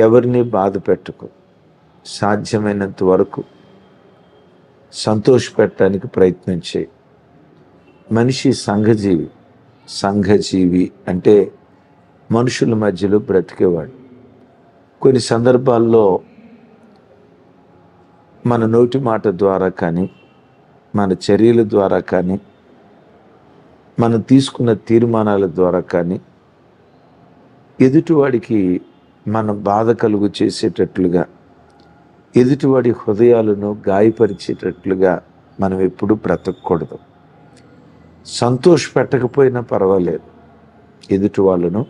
ఎవరిని బాధ పెట్టకు. సాధ్యమైనంత వరకు సంతోషపెట్టడానికి ప్రయత్నం చేయి. మనిషి సంఘజీవి అంటే మనుషుల మధ్యలో బ్రతికేవాడు. కొన్ని సందర్భాల్లో మన నోటి మాట ద్వారా కానీ, మన చర్యల ద్వారా కానీ, మనం తీసుకున్న తీర్మానాల ద్వారా కానీ ఎదుటివాడికి మనం బాధ కలుగు చేసేటట్లుగా, ఎదుటివాడి హృదయాలను గాయపరిచేటట్లుగా మనం ఎప్పుడూ బ్రతకూడదు. సంతోషపెట్టకపోయినా పర్వాలేదు, ఎదుటి వాళ్ళను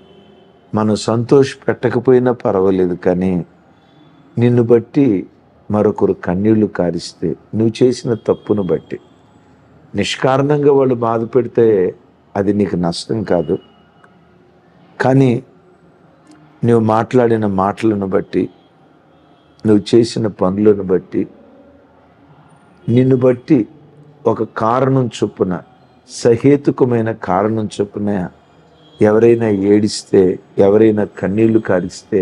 మనం సంతోషపెట్టకపోయినా పర్వాలేదు, కానీ నిన్ను బట్టి మరొకరు కన్నీళ్లు కారిస్తే, నువ్వు చేసిన తప్పును బట్టి నిష్కారణంగా వాళ్ళు బాధ పెడితే అది నీకు నష్టం కాదు. కానీ నువ్వు మాట్లాడిన మాటలను బట్టి, నువ్వు చేసిన పనులను బట్టి, నిన్ను బట్టి ఒక కారణం చొప్పున, సహేతుకమైన కారణం చొప్పున ఎవరైనా ఏడిస్తే, ఎవరైనా కన్నీళ్లు కారిస్తే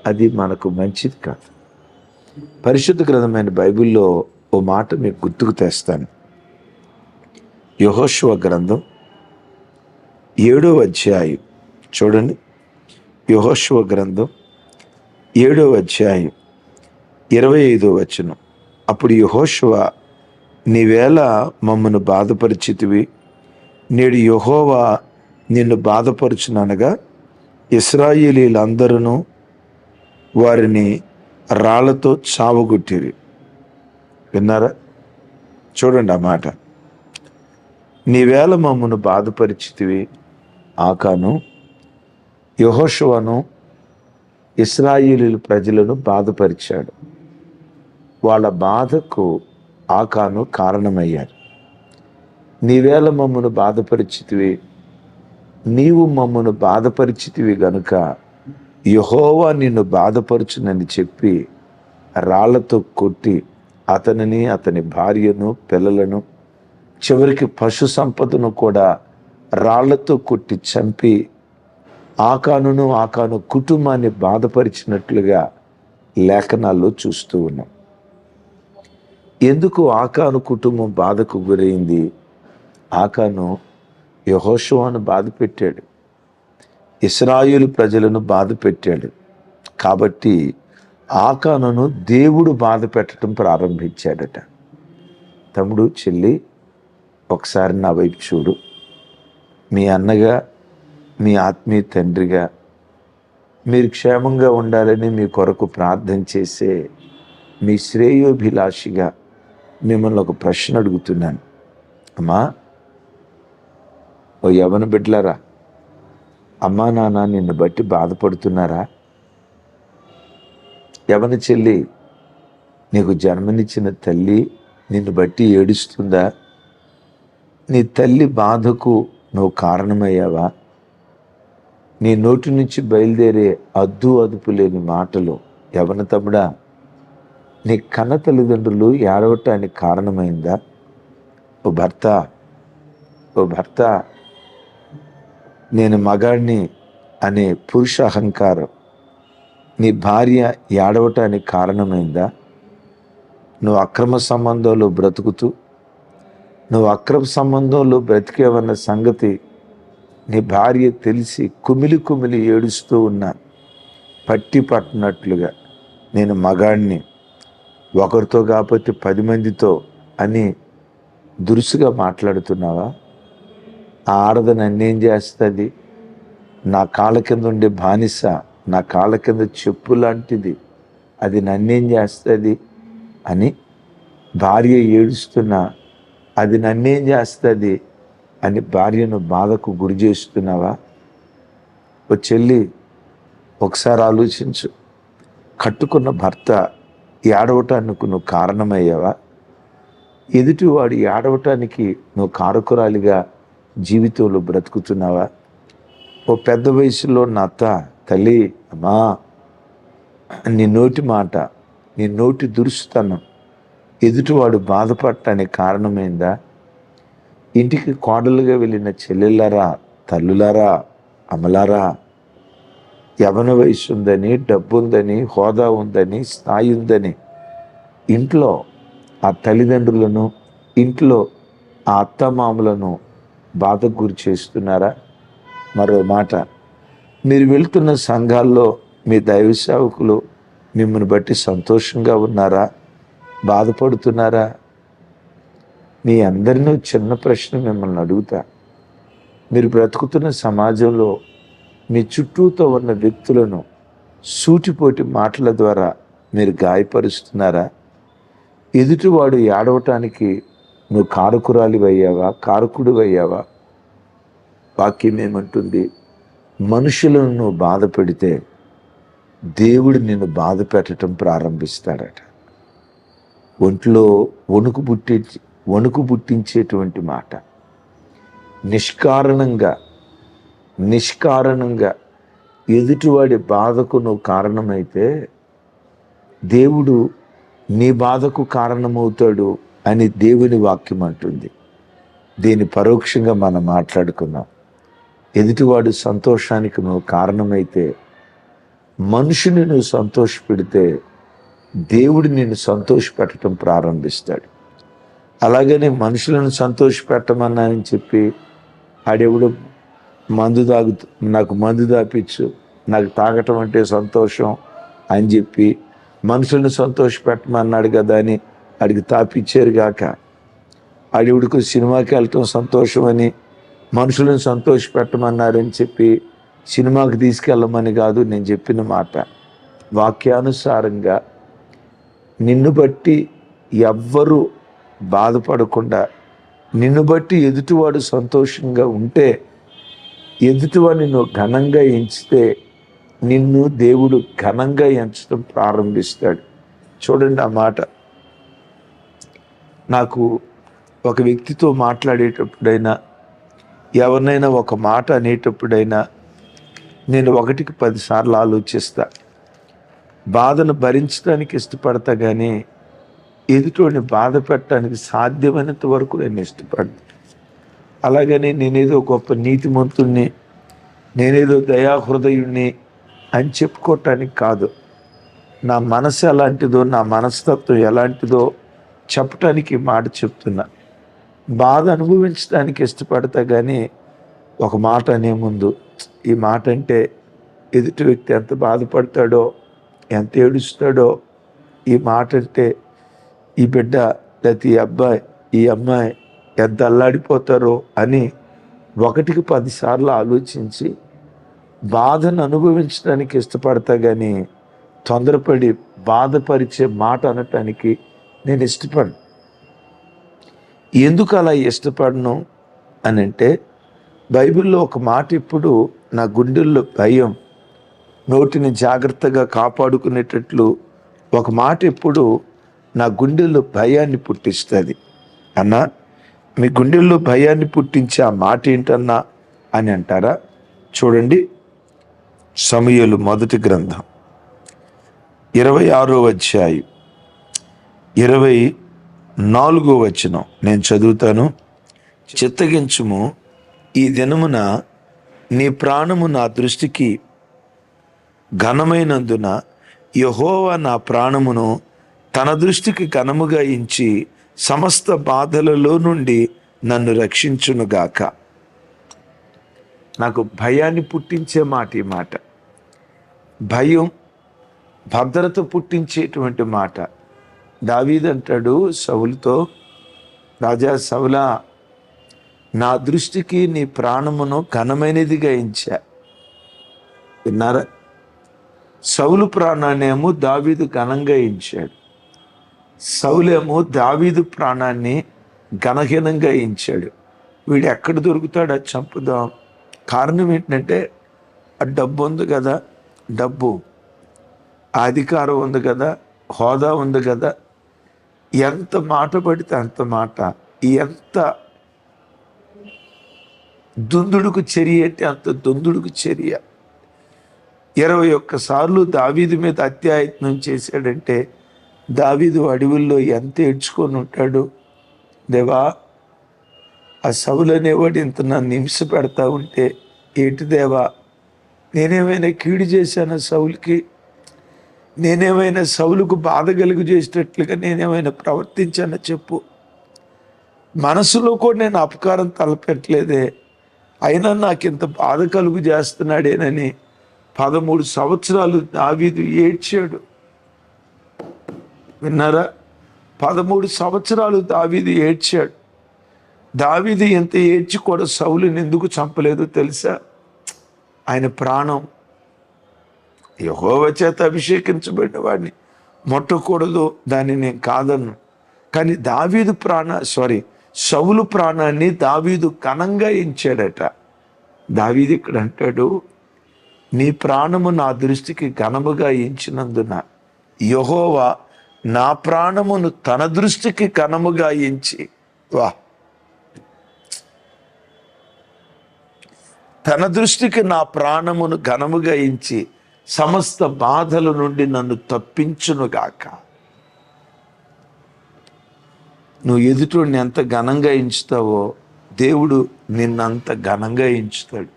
అది మనకు మంచిది కాదు. పరిశుద్ధ గ్రంథమైన బైబిల్లో ఓ మాట మీకు గుర్తుకు తెస్తాను. యెహోషువ గ్రంథం 7వ అధ్యాయం చూడండి. యెహోషువ గ్రంథం 7వ అధ్యాయం 25వ వచనం. అప్పుడు యెహోషువ, నీవేళ మమ్మను బాధపరిచితివి, నేడు యెహోవా నిన్ను బాధపరుచుననగా ఇశ్రాయేలీలందరూ వారిని రాళ్లతో చావగొట్టిరి. విన్నారా? చూడండి ఆ మాట. నీవేళ మమ్మను బాధపరిచితివి. ఆకాను యెహోషువను ఇశ్రాయేలీయుల ప్రజలను బాధపరిచాడు. వాళ్ళ బాధకు ఆకాను కారణమయ్యారు. నీవేళ మమ్మను బాధపరిచితివి, నీవు మమ్మను బాధపరిచితివి గనుక యెహోవా నిన్ను బాధపరుచునని చెప్పి రాళ్లతో కొట్టి అతనిని, అతని భార్యను, పిల్లలను, చివరికి పశు సంపదను కూడా రాళ్లతో కొట్టి చంపి ఆకాను కుటుంబాన్ని బాధపరిచినట్లుగా లేఖనాల్లో చూస్తూ ఉన్నాం. ఎందుకు ఆకాను కుటుంబం బాధకు గురైంది? ఆకాను యెహోషువను బాధ పెట్టాడు, ఇశ్రాయేలు ప్రజలను బాధ పెట్టాడు. కాబట్టి ఆకానును దేవుడు బాధ పెట్టడం ప్రారంభించాడట. తమ్ముడు, చెల్లి, ఒకసారి నా వైపు చూడు. మీ అన్నగా, మీ ఆత్మీయ తండ్రిగా మీరు క్షేమంగా ఉండాలని మీ కొరకు ప్రార్థన చేసే మీ శ్రేయోభిలాషిగా మిమ్మల్ని ఒక ప్రశ్న అడుగుతున్నాను. అమ్మా, ఓ యవ్వన బిడ్డలారా, అమ్మా నాన్న నిన్ను బట్టి బాధపడుతున్నారా? యవ్వన చెల్లి, నీకు జన్మనిచ్చిన తల్లి నిన్ను బట్టి ఏడుస్తుందా? నీ తల్లి బాధకు నువ్వు కారణమయ్యావా? నీ నోటి నుంచి బయలుదేరే అదుపు లేని మాటలు, యవ్వన తమ్ముడా, నీ కన్న తల్లిదండ్రులు ఏడవటానికి కారణమైందా? ఓ భర్త, నేను మగాడిని అనే పురుష అహంకారం నీ భార్య ఏడవటానికి కారణమైందా? నువ్వు అక్రమ సంబంధంలో బ్రతుకుతూ, నువ్వు అక్రమ సంబంధంలో బ్రతికేవన్న సంగతి నీ భార్య తెలిసి కుమిలి ఏడుస్తూ ఉన్నా పట్టి పట్టినట్లుగా, నేను మగాడిని, ఒకరితో కాకపోతే 10 మందితో అని దురుసుగా మాట్లాడుతున్నావా? ఆ ఆడది నన్నేం చేస్తుంది? నా కాళ్ళ కింద ఉండే బానిస, నా కాళ్ళ కింద చెప్పు లాంటిది, అది నన్నేం చేస్తుంది అని భార్య ఏడుస్తున్నా, అది నన్నేం చేస్తుంది అని భార్యను బాధకు గురి చేస్తున్నావా? ఓ చెల్లి, ఒకసారి ఆలోచించు. కట్టుకున్న భర్త ఏడవటానికి నువ్వు కారణమయ్యావా? ఎదుటివాడు ఏడవటానికి నువ్వు కారకురాలిగా జీవితంలో బ్రతుకుతున్నావా? ఓ పెద్ద వయసులో నా తల్లి, అమ్మా, నీ నోటి మాట, నీ నోటి దురుసుతనం ఎదుటివాడు బాధపడటానికి కారణమైందా? ఇంటికి కోడలుగా వెళ్ళిన చెల్లెళ్ళారా, తల్లులారా, అమలారా, యవన వయసు ఉందని, డబ్బు ఉందని, హోదా ఉందని, స్థాయి ఉందని ఇంట్లో ఆ తల్లిదండ్రులను, ఇంట్లో ఆ అత్తమామలను బాధకు గురి చేస్తున్నారా? మరో మాట, మీరు వెళ్తున్న సంఘాల్లో మీ దైవ సేవకులు మిమ్మల్ని బట్టి సంతోషంగా ఉన్నారా? బాధపడుతున్నారా? మీ అందరినీ చిన్న ప్రశ్న మిమ్మల్ని అడుగుతా. మీరు బ్రతుకుతున్న సమాజంలో మీ చుట్టూతో ఉన్న వ్యక్తులను సూటిపోటి మాటల ద్వారా మీరు గాయపరుస్తున్నారా? ఎదుటివాడు ఏడవటానికి నువ్వు కారకురాలివయ్యావా, కారకుడివయ్యావా? వాక్యం ఏమంటుంది? మనుషులను నువ్వు బాధ పెడితే దేవుడు నిన్ను బాధ పెట్టడం ప్రారంభిస్తాడట. ఒంట్లో వణుకు పుట్టించేటువంటి మాట. నిష్కారణంగా ఎదుటివాడి బాధకు నువ్వు కారణమైతే దేవుడు నీ బాధకు కారణమవుతాడు అని దేవుని వాక్యం అంటుంది. దీని పరోక్షంగా మనం మాట్లాడుకున్నాం. ఎదుటివాడు సంతోషానికి నువ్వు కారణమైతే, మనుషుని నువ్వు సంతోషపెడితే దేవుడు నిన్ను సంతోషపెట్టడం ప్రారంభిస్తాడు. అలాగనే మనుషులను సంతోషపెట్టమన్నానని చెప్పి ఆడెవడు నాకు మందు దాపించు, నాకు తాగటం అంటే సంతోషం అని చెప్పి మనుషులను సంతోషపెట్టమన్నాడు కదా అని ఆడికి తాపిచ్చారు గాక, ఆడెవడికి సినిమాకి వెళ్ళటం సంతోషం అని మనుషులను సంతోషపెట్టమన్నారని చెప్పి సినిమాకి తీసుకెళ్ళమని కాదు నేను చెప్పిన మాట. వాక్యానుసారంగా నిన్ను బట్టి ఎవ్వరూ బాధపడకుండా, నిన్ను బట్టి ఎదుటివాడు సంతోషంగా ఉంటే, ఎదుటివాడిని నువ్వు ఘనంగా ఎంచితే నిన్ను దేవుడు ఘనంగా ఎంచడం ప్రారంభిస్తాడు. చూడండి ఆ మాట. నాకు ఒక వ్యక్తితో మాట్లాడేటప్పుడైనా, ఎవరినైనా ఒక మాట అనేటప్పుడైనా నేను 1కి 10 సార్లు ఆలోచిస్తా. బాధను భరించడానికి ఇష్టపడతా, కానీ ఎదుటోడిని బాధ పెట్టడానికి సాధ్యమైనంత వరకు నేను ఇష్టపడను. అలాగని నేనేదో గొప్ప నీతిమంతుణ్ణి, నేనేదో దయాహృదయుణ్ణి అని చెప్పుకోవటానికి కాదు. నా మనసు ఎలాంటిదో, నా మనస్తత్వం ఎలాంటిదో చెప్పటానికి మాట చెప్తున్నా. బాధ అనుభవించడానికి ఇష్టపడతా, కానీ ఒక మాట అనే ముందు ఈ మాట అంటే ఎదుటి వ్యక్తి ఎంత బాధపడతాడో, ఎంత ఏడుస్తాడో, ఈ మాట అంటే ఈ బిడ్డ లేకపోతే ఈ అబ్బాయి, ఈ అమ్మాయి ఎంత అల్లాడిపోతారో అని 1కి 10 సార్లు ఆలోచించి బాధను అనుభవించడానికి ఇష్టపడతా, కానీ తొందరపడి బాధపరిచే మాట అనటానికి నేను ఇష్టపడను. ఎందుకు అలా ఇష్టపడను అని అంటే, బైబిల్లో ఒక మాట ఇప్పుడు నా గుండెల్లో భయం, నోటిని జాగ్రత్తగా కాపాడుకునేటట్లు ఒక మాట ఎప్పుడు నా గుండెల్లో భయాన్ని పుట్టిస్తుంది. అన్నా, మీ గుండెల్లో భయాన్ని పుట్టించే ఆ మాట ఏంటన్నా అని అంటారా? చూడండి, సమూయేలు మొదటి గ్రంథం 26వ అధ్యాయం 24వ వచనం నేను చదువుతాను. చిత్తగించుము, ఈ దినమున నీ ప్రాణము నా దృష్టికి ఘనమైనందున యెహోవా నా ప్రాణమును తన దృష్టికి ఘనముగా ఎంచి సమస్త బాధలలో నుండి నన్ను రక్షించునుగాక. నాకు భయాన్ని పుట్టించే మాట ఈ మాట. భయం భద్రత పుట్టించేటువంటి మాట. దావీదు అంటాడు సౌలుతో, రాజా సౌలా, నా దృష్టికి నీ ప్రాణమును ఘనమైనదిగా ఎంచా. విన్నారా? సౌలు ప్రాణాన్నేమో దావీదు ఘనంగా ఎంచాడు. సౌలేమో దావీదు ప్రాణాన్ని ఘనహీనంగా ఎంచాడు. వీడు ఎక్కడ దొరుకుతాడు అది చంపుదాం. కారణం ఏంటంటే ఆ డబ్బు ఉంది కదా, డబ్బు, ఆ అధికారం ఉంది కదా, హోదా ఉంది కదా, ఎంత మాట పడితే అంత మాట, ఎంత దుందుడుకు చర్య అంటే అంత దుందుడుకు చర్య. 21 సార్లు దావీదు మీద హత్యాయత్నం చేశాడంటే దావీదు అడవుల్లో ఎంత ఏడ్చుకొని ఉంటాడు. దేవా, ఆ సౌలు అనేవాడు ఇంత నన్ను హింస పెడతా ఉంటే ఏంటి దేవా, నేనేమైనా కీడు చేశానా సౌలుకి? నేనేమైనా సౌలుకు బాధ కలుగు చేసేటట్లుగా నేనేమైనా ప్రవర్తించానా చెప్పు. మనసులో కూడా నేను అపకారం తలపెట్టలేదే, అయినా నాకు ఇంత బాధ కలుగు చేస్తున్నాడేనని 13 సంవత్సరాలు దావీదు ఏడ్చాడు. విన్నారా? 13 సంవత్సరాలు దావీదు ఏడ్చాడు. దావీదు ఎంత ఏడ్చి కూడా సౌలుని ఎందుకు చంపలేదో తెలుసా? ఆయన ప్రాణం యెహోవా చేత అభిషేకించబడిన వాడిని ముట్టకూడదు, దాన్ని నేను కాదన్ను. కానీ సౌలు ప్రాణాన్ని దావీదు ఘనంగా ఎంచాడట. దావీదు ఇక్కడ అంటాడు, నీ ప్రాణము నా దృష్టికి ఘనముగా ఎంచినందున యెహోవా నా ప్రాణమును తన దృష్టికి ఘనముగా ఎంచి, తన దృష్టికి నా ప్రాణమును ఘనముగా ఎంచి సమస్త బాధల నుండి నన్ను తప్పించునుగాక. నువ్వు ఎదుటోడిని ఎంత ఘనంగా ఎంచుతావో దేవుడు నిన్నంత ఘనంగా ఎంచుతాడు.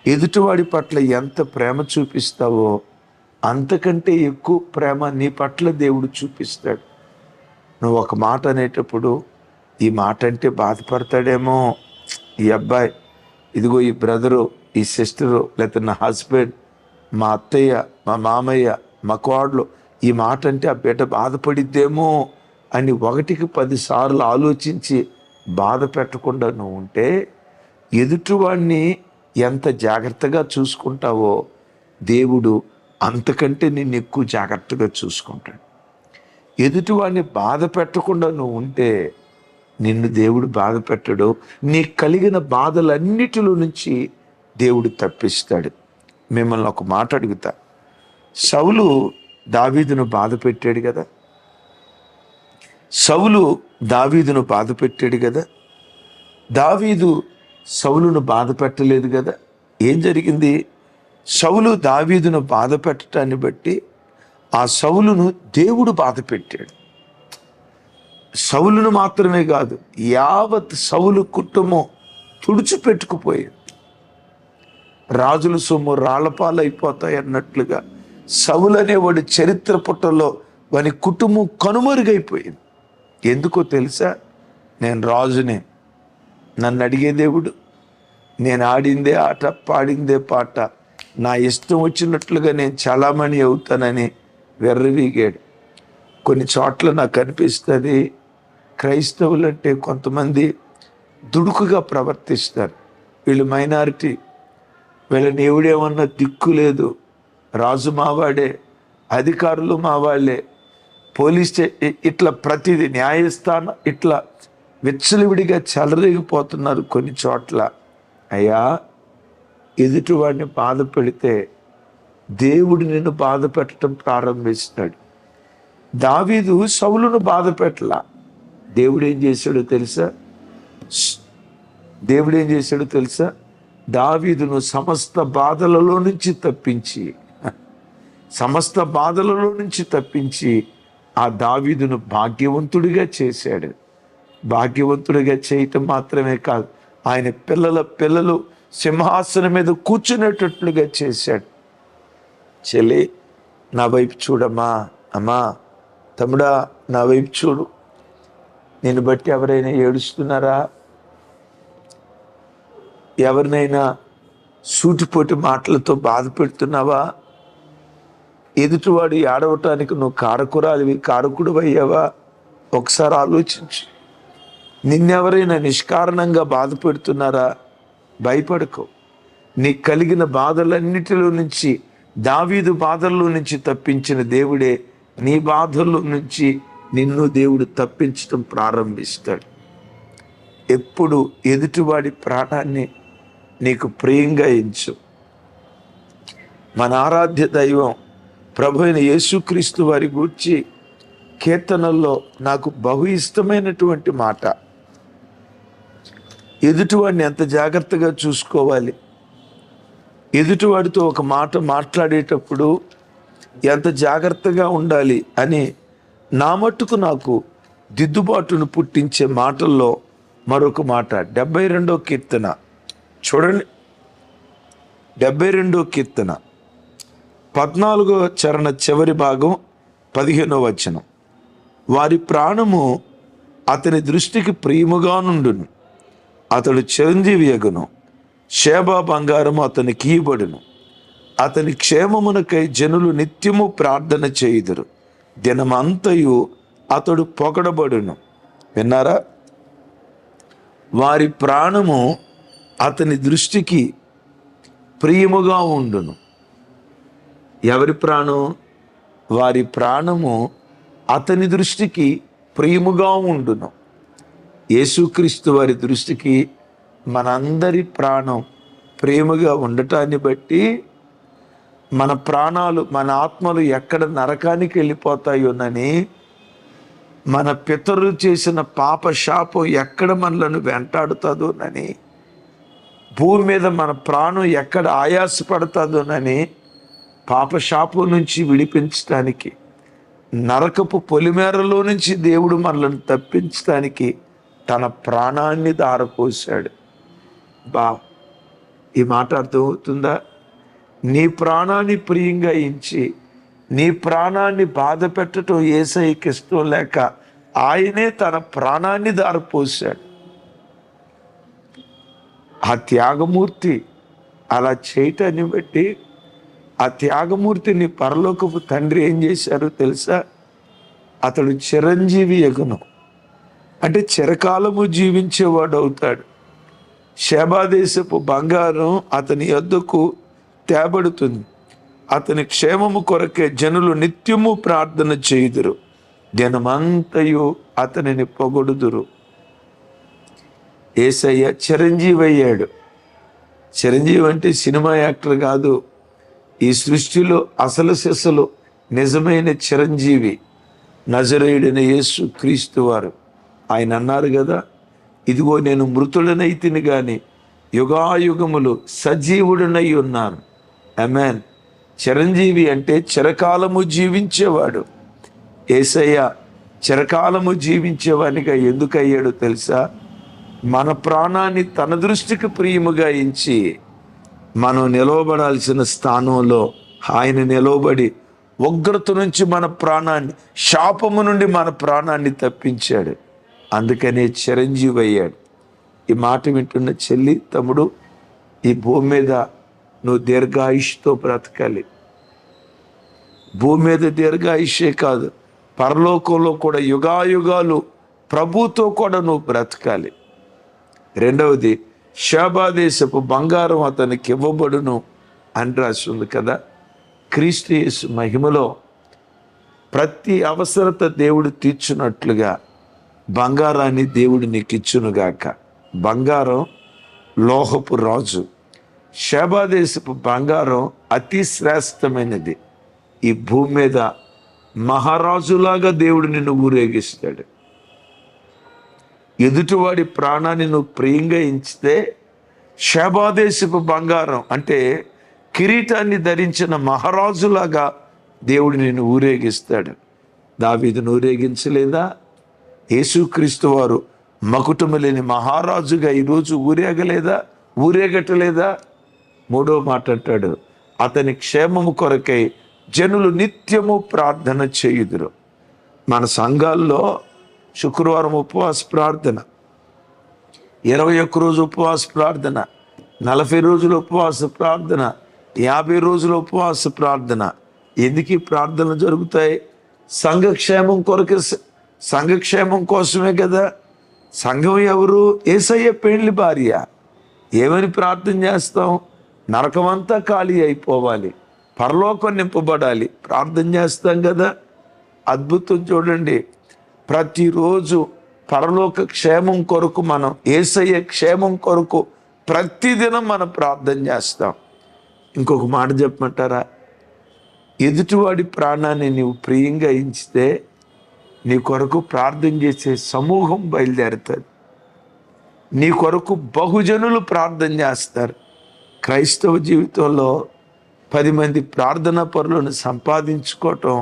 ఎదుటివాడి పట్ల ఎంత ప్రేమ చూపిస్తావో అంతకంటే ఎక్కువ ప్రేమ నీ పట్ల దేవుడు చూపిస్తాడు. నువ్వు ఒక మాట అనేటప్పుడు ఈ మాట అంటే బాధపడతాడేమో ఈ అబ్బాయి, ఇదిగో ఈ బ్రదరు, ఈ సిస్టరు, లేకపోతే నా హస్బెండ్, మా అత్తయ్య, మా మామయ్య, మా కోడలు, ఈ మాట అంటే ఆ బిడ్డ బాధపడిద్దేమో అని 1కి 10 సార్లు ఆలోచించి బాధ పెట్టకుండా నువ్వు ఉంటే ఎదుటివాడిని ఎంత జాగ్రత్తగా చూసుకుంటావో దేవుడు అంతకంటే నిన్ను ఎక్కువ జాగ్రత్తగా చూసుకుంటాడు. ఎదుటివాడిని బాధ పెట్టకుండా నువ్వు ఉంటే నిన్ను దేవుడు బాధ పెట్టడు. నీకు కలిగిన బాధలన్నిటిలో నుంచి దేవుడు తప్పిస్తాడు. మిమ్మల్ని ఒక మాట అడుగుతా, సౌలు దావీదును బాధ పెట్టాడు కదా, సౌలు దావీదును బాధ పెట్టాడు కదా, దావీదు సౌలును బాధ పెట్టలేదు కదా. ఏం జరిగింది? సౌలు దావీదును బాధ పెట్టడాన్ని బట్టి ఆ సౌలును దేవుడు బాధ పెట్టాడు. సౌలును మాత్రమే కాదు, యావత్ సౌలు కుటుంబం తుడిచిపెట్టుకుపోయింది. రాజుల సొమ్ము రాళ్లపాలైపోతాయి అన్నట్లుగా సౌలు అనేవాడు చరిత్ర పుటల్లో వాని కుటుంబం కనుమరుగైపోయింది. ఎందుకో తెలుసా? నేను రాజునే, నన్ను అడిగే దేవుడు, నేను ఆడిందే ఆట, పాడిందే పాట, నా ఇష్టం వచ్చినట్లుగా నేను చలామణి అవుతానని వెర్రవీగాడు. కొన్ని చోట్ల నాకు అనిపిస్తుంది క్రైస్తవులు అంటే కొంతమంది దుడుకుగా ప్రవర్తిస్తారు. వీళ్ళు మైనారిటీ, వీళ్ళని ఎవడేమన్నా దిక్కు లేదు, రాజు మావాడే, అధికారులు మావాళ్లే, పోలీస్ ఇట్లా ప్రతిదీ న్యాయస్థానం ఇట్లా విచ్చలవిడిగా చెలరేగిపోతున్నారు కొన్ని చోట్ల. అయ్యా, ఎదుటివాడిని బాధ పెడితే దేవుడు నిన్ను బాధ పెట్టడం ప్రారంభిస్తాడు. దావీదు సౌలును బాధ పెట్టలా. దేవుడు ఏం చేశాడో తెలుసా? దావీదును సమస్త బాధలలో నుంచి తప్పించి ఆ దావీదును భాగ్యవంతుడిగా చేశాడు. భాగ్యవంతుడిగా చేయటం మాత్రమే కాదు, ఆయన పిల్లలు సింహాసనం మీద కూర్చునేటట్లుగా చేశాడు. చెల్లి, నా వైపు చూడమ్మా, అమ్మా, తమ్ముడా, నా వైపు చూడు. నేను బట్టి ఎవరైనా ఏడుస్తున్నారా? ఎవరినైనా సూటిపోటి మాటలతో బాధ పెడుతున్నావా? ఎదుటివాడు ఏడవటానికి నువ్వు కారకుడు అయ్యావా? ఒకసారి ఆలోచించు. నిన్నెవరైనా నిష్కారణంగా బాధ పెడుతున్నారా? భయపడకు. నీకు కలిగిన బాధలన్నిటిలో నుంచి, దావీదు బాధల్లో నుంచి తప్పించిన దేవుడే నీ బాధల్లో నుంచి నిన్ను దేవుడు తప్పించడం ప్రారంభిస్తాడు. ఎప్పుడు ఎదుటివాడి ప్రాణాన్ని నీకు ప్రియంగా ఎంచు. మన ఆరాధ్య దైవం ప్రభు అయిన యేసుక్రీస్తు వారి గూర్చి కీర్తనల్లో నాకు బహు ఇష్టమైనటువంటి మాట, ఎదుటివాడిని ఎంత జాగ్రత్తగా చూసుకోవాలి, ఎదుటివాడితో ఒక మాట మాట్లాడేటప్పుడు ఎంత జాగ్రత్తగా ఉండాలి అని నా మట్టుకు నాకు దిద్దుబాటును పుట్టించే మాటల్లో మరొక మాట 72వ కీర్తన చూడండి. 72 కీర్తన 14వ చరణ చివరి భాగం 15వ వచనం. వారి ప్రాణము అతని దృష్టికి ప్రియముగా నుండును, అతడు చిరంజీవి యగును, షేబా బంగారము అతనికి ఇయ్యబడును. అతని క్షేమమునకై జనులు నిత్యము ప్రార్థన చేయుదురు, దినమంతయు అతడు పొగడబడును. విన్నారా? వారి ప్రాణము అతని దృష్టికి ప్రియముగా ఉండును. ఎవరి ప్రాణం? వారి ప్రాణము అతని దృష్టికి ప్రియముగా ఉండును. యేసుక్రీస్తు వారి దృష్టికి మనందరి ప్రాణం ప్రేమగా ఉండటాన్ని బట్టి మన ప్రాణాలు, మన ఆత్మలు ఎక్కడ నరకానికి వెళ్ళిపోతాయోనని, మన పితరులు చేసిన పాప శాపం ఎక్కడ మనలను వెంటాడుతుందోనని, భూమి మీద మన ప్రాణం ఎక్కడ ఆయాసపడుతుందోనని, పాపశాపం నుంచి విడిపించడానికి, నరకపు పొలిమేరలో నుంచి దేవుడు మనల్ని తప్పించడానికి తన ప్రాణాన్ని ధారపోశాడు. ఈ మాట అర్థమవుతుందా? నీ ప్రాణాన్ని ప్రియంగా ఎంచి నీ ప్రాణాన్ని బాధ పెట్టడం యేసయ్యకి ఇష్టం లేక ఆయనే తన ప్రాణాన్ని ధారపోశాడు. ఆ త్యాగమూర్తి అలా చేయటాన్ని బట్టి ఆ త్యాగమూర్తిని పరలోకపు తండ్రి ఏం చేశారో తెలుసా? అతడు చిరంజీవి యగును, అంటే చిరకాలము జీవించేవాడు అవుతాడు. షేబాదేశపు బంగారం అతని యొద్దకు తేబడుతుంది, అతని క్షేమము కొరకే జనులు నిత్యము ప్రార్థన చేయుదురు, దినమంతయు అతనిని పొగడుదురు. యేసయ్య చిరంజీవి అయ్యాడు. చిరంజీవి అంటే సినిమా యాక్టర్ కాదు. ఈ సృష్టిలో అసలు సిసలు నిజమైన చిరంజీవి నజరేయుడైన యేసు క్రీస్తు వారు. ఆయన అన్నారు కదా, ఇదిగో నేను మృతుడనైతిని గాని యుగాయుగములు సజీవుడనై ఉన్నాను. ఆమేన్. చిరంజీవి అంటే చిరకాలము జీవించేవాడు. యేసయ్య చిరకాలము జీవించేవానిగా ఎందుకు అయ్యాడో తెలుసా? మన ప్రాణాన్ని తన దృష్టికి ప్రియముగా ఎంచి మనం నిలవబడాల్సిన స్థానంలో ఆయన నిలవబడి ఉగ్రత నుంచి మన ప్రాణాన్ని, శాపము నుండి మన ప్రాణాన్ని తప్పించాడు. అందుకనే చిరంజీవి అయ్యాడు. ఈ మాట వింటున్న చెల్లి, తమ్ముడు, ఈ భూమి మీద నువ్వు దీర్ఘాయుష్తో బ్రతకాలి. భూమి మీద దీర్ఘాయుషే కాదు, పరలోకంలో కూడా యుగాయుగాలు ప్రభుతో కూడా నువ్వు బ్రతకాలి. రెండవది, షేబాదేశపు బంగారం అతనికి ఇవ్వబడును అని రాసి ఉంది కదా. క్రీస్తు యేసు మహిమలో ప్రతి అవసరత దేవుడు తీర్చున్నట్లుగా బంగారాన్ని దేవుడు నీకు ఇచ్చునుగాక. బంగారం లోహపు రాజు, షేబాదేశపు బంగారం అతి శ్రేష్టమైనది. ఈ భూమి మీద మహారాజులాగా దేవుడు నిన్ను ఊరేగిస్తాడు. ఎదుటివాడి ప్రాణాన్ని నువ్వు ప్రియంగా ఎంచితే షేబాదేశపు బంగారం అంటే కిరీటాన్ని ధరించిన మహారాజులాగా దేవుడు నిన్ను ఊరేగిస్తాడు. దావీదును ఊరేగించలేదా? యేసుక్రీస్తు వారు మకుటము లేని మహారాజుగా ఈరోజు ఊరేగటలేదా? మూడో మాట అంటాడు, అతని క్షేమము కొరకై జనులు నిత్యము ప్రార్థన చేయుదురు. మన సంఘాల్లో శుక్రవారం ఉపవాస ప్రార్థన, 21 రోజు ఉపవాస ప్రార్థన, 40 రోజుల ఉపవాస ప్రార్థన, 50 రోజుల ఉపవాస ప్రార్థన. ఎందుకు ఈ ప్రార్థనలు జరుగుతాయి? సంఘక్షేమం కొరకు, సంఘక్షేమం కోసమే కదా. సంఘం ఎవరు? యేసయ్య పెండ్లి భార్య. ఏమని ప్రార్థన చేస్తాం? నరకమంతా ఖాళీ అయిపోవాలి, పరలోకం నింపబడాలి, ప్రార్థన చేస్తాం కదా. అద్భుతం చూడండి, ప్రతిరోజు పరలోక క్షేమం కొరకు, మనం యేసయ్య క్షేమం కొరకు ప్రతిదినం మనం ప్రార్థన చేస్తాం. ఇంకొక మాట చెప్పమంటారా? ఎదుటివాడి ప్రాణాన్ని నీవు ప్రియంగా ఎంచితే నీ కొరకు ప్రార్థన చేసే సమూహం బయలుదేరుతుంది. నీ కొరకు బహుజనులు ప్రార్థన చేస్తారు. క్రైస్తవ జీవితంలో 10 మంది ప్రార్థనా పరులను సంపాదించుకోవటం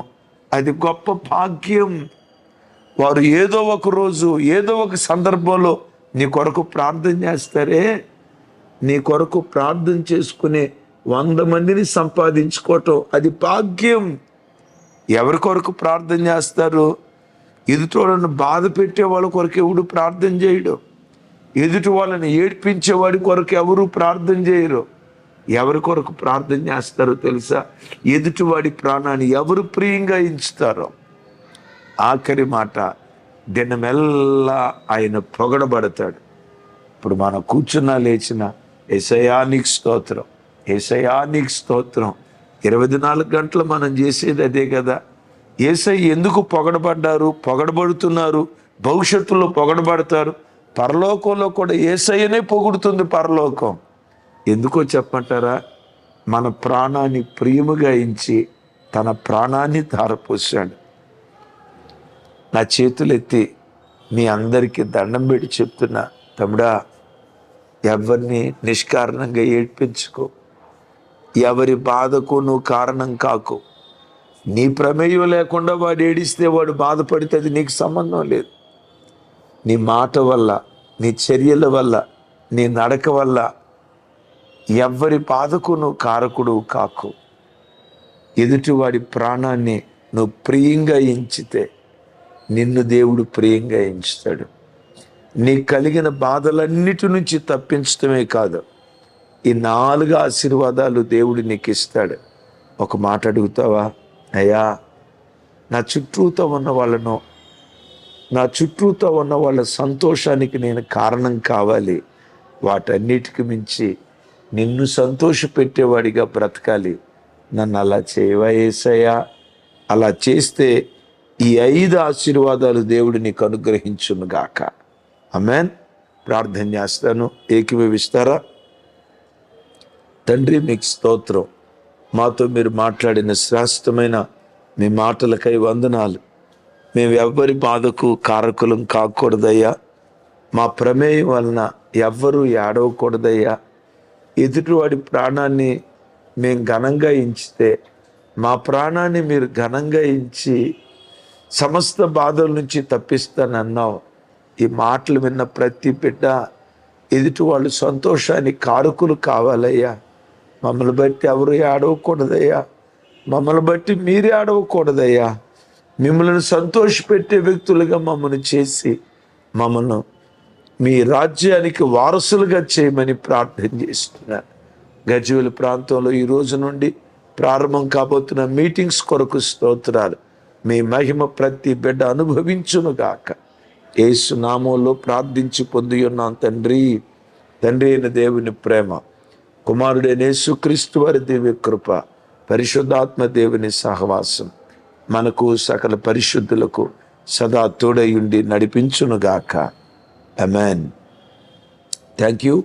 అది గొప్ప భాగ్యం. వారు ఏదో ఒక రోజు, ఏదో ఒక సందర్భంలో నీ కొరకు ప్రార్థన చేస్తారే. నీ కొరకు ప్రార్థన చేసుకునే 100 మందిని సంపాదించుకోవటం అది భాగ్యం. ఎవరి కొరకు ప్రార్థన చేస్తారు? ఎదుటి వాళ్ళని బాధ పెట్టే వాళ్ళ కొరకు ఎవడు ప్రార్థన చేయడు. ఎదుటి వాళ్ళని ఏడ్పించేవాడి కొరకు ఎవరు ప్రార్థన చేయరు. ఎవరి కొరకు ప్రార్థన చేస్తారో తెలుసా? ఎదుటివాడి ప్రాణాన్ని ఎవరు ప్రియంగా ఎంచుతారో. ఆఖరి మాట, దినమెల్లా ఆయన పొగడబడతాడు. ఇప్పుడు మనం కూర్చున్నా లేచిన యేసయ్యా నీకు స్తోత్రం, యేసయ్యా నీకు స్తోత్రం. 24 గంటలు మనం చేసేది అదే కదా. యేసయ్య ఎందుకు పొగడబడ్డారు, పొగడబడుతున్నారు, భవిష్యత్తులో పొగడబడతారు. పరలోకంలో కూడా యేసయ్యనే పొగుడుతుంది పరలోకం. ఎందుకో చెప్పంటారా? మన ప్రాణాన్ని ప్రియముగా ఎంచి తన ప్రాణాన్ని ధారపోసాడు. నా చేతులెత్తి మీ అందరికీ దండం పెట్టి చెప్తున్నా, తమ్ముడా, ఎవరిని నిష్కారణంగా ఏడ్పించుకో. ఎవరి బాధకు నువ్వు కారణం కాకు. నీ ప్రమేయం లేకుండా వాడు ఏడిస్తే, వాడు బాధపడితే అది నీకు సంబంధం లేదు. నీ మాట వల్ల, నీ చర్యల వల్ల, నీ నడక వల్ల ఎవరి బాధకు నువ్వు కారకుడు కాకు. ఎదుటివాడి ప్రాణాన్ని నువ్వు ప్రియంగా ఎంచితే నిన్ను దేవుడు ప్రియంగా ఎంచుతాడు. నీకు కలిగిన బాధలన్నిటి నుంచి తప్పించడమే కాదు, ఈ 4 ఆశీర్వాదాలు దేవుడు నీకు ఇస్తాడు. ఒక మాట అడుగుతావా? అయ్యా, నా చుట్టూతో ఉన్న వాళ్ళ సంతోషానికి నేను కారణం కావాలి. వాటన్నిటికి మించి నిన్ను సంతోషపెట్టేవాడిగా బ్రతకాలి. నన్ను అలా చేయవా యేసయ్యా? అలా చేస్తే ఈ 5 ఆశీర్వాదాలు దేవుడు నీకు అనుగ్రహించును గాక. ఆమేన్. ప్రార్థన చేస్తాను, ఏకీభవిస్తారా? తండ్రి, మీకు స్తోత్రం. మాతో మీరు మాట్లాడిన శ్రేష్టమైన మీ మాటలకై వందనాలు. మేము ఎవ్వరి బాధకు కారకులం కాకూడదయ్యా. మా ప్రమేయం వలన ఎవ్వరూ ఏడవకూడదయ్యా. ఎదుటివాడి ప్రాణాన్ని మేము ఘనంగా ఎంచితే, మా ప్రాణాన్ని మీరు ఘనంగా ఎంచి సమస్త బాధల నుంచి తప్పిస్తానన్నావు. ఈ మాటలు విన్న ప్రతి బిడ్డ ఎదుటి వాళ్ళు సంతోషానికి కారకులు కావాలయ్యా. మమ్మల్ని బట్టి ఎవరు ఏడవకూడదయ్యా. మమ్మల్ని బట్టి మీరే ఏడవకూడదయ్యా. మిమ్మల్ని సంతోషపెట్టే వ్యక్తులుగా మమ్మల్ని చేసి మమ్మల్ని మీ రాజ్యానికి వారసులుగా చేయమని ప్రార్థన చేస్తున్నాను. గజ్వేల్ ప్రాంతంలో ఈ రోజు నుండి ప్రారంభం కాబోతున్న మీటింగ్స్ కొరకు స్తోత్రాలు. మీ మహిమ ప్రతి బిడ్డ అనుభవించునుగాక. యేసు నామంలో ప్రార్థించి పొంది ఉన్నాం తండ్రి. తండ్రి అయిన దేవుని ప్రేమ, కుమారుడైన యేసుక్రీస్తు వారి దివ్య కృప, పరిశుద్ధాత్మ దేవుని సహవాసం మనకు సకల పరిశుద్ధులకు సదా తోడయుండి నడిపించునుగాక. ఆమేన్. Thank you.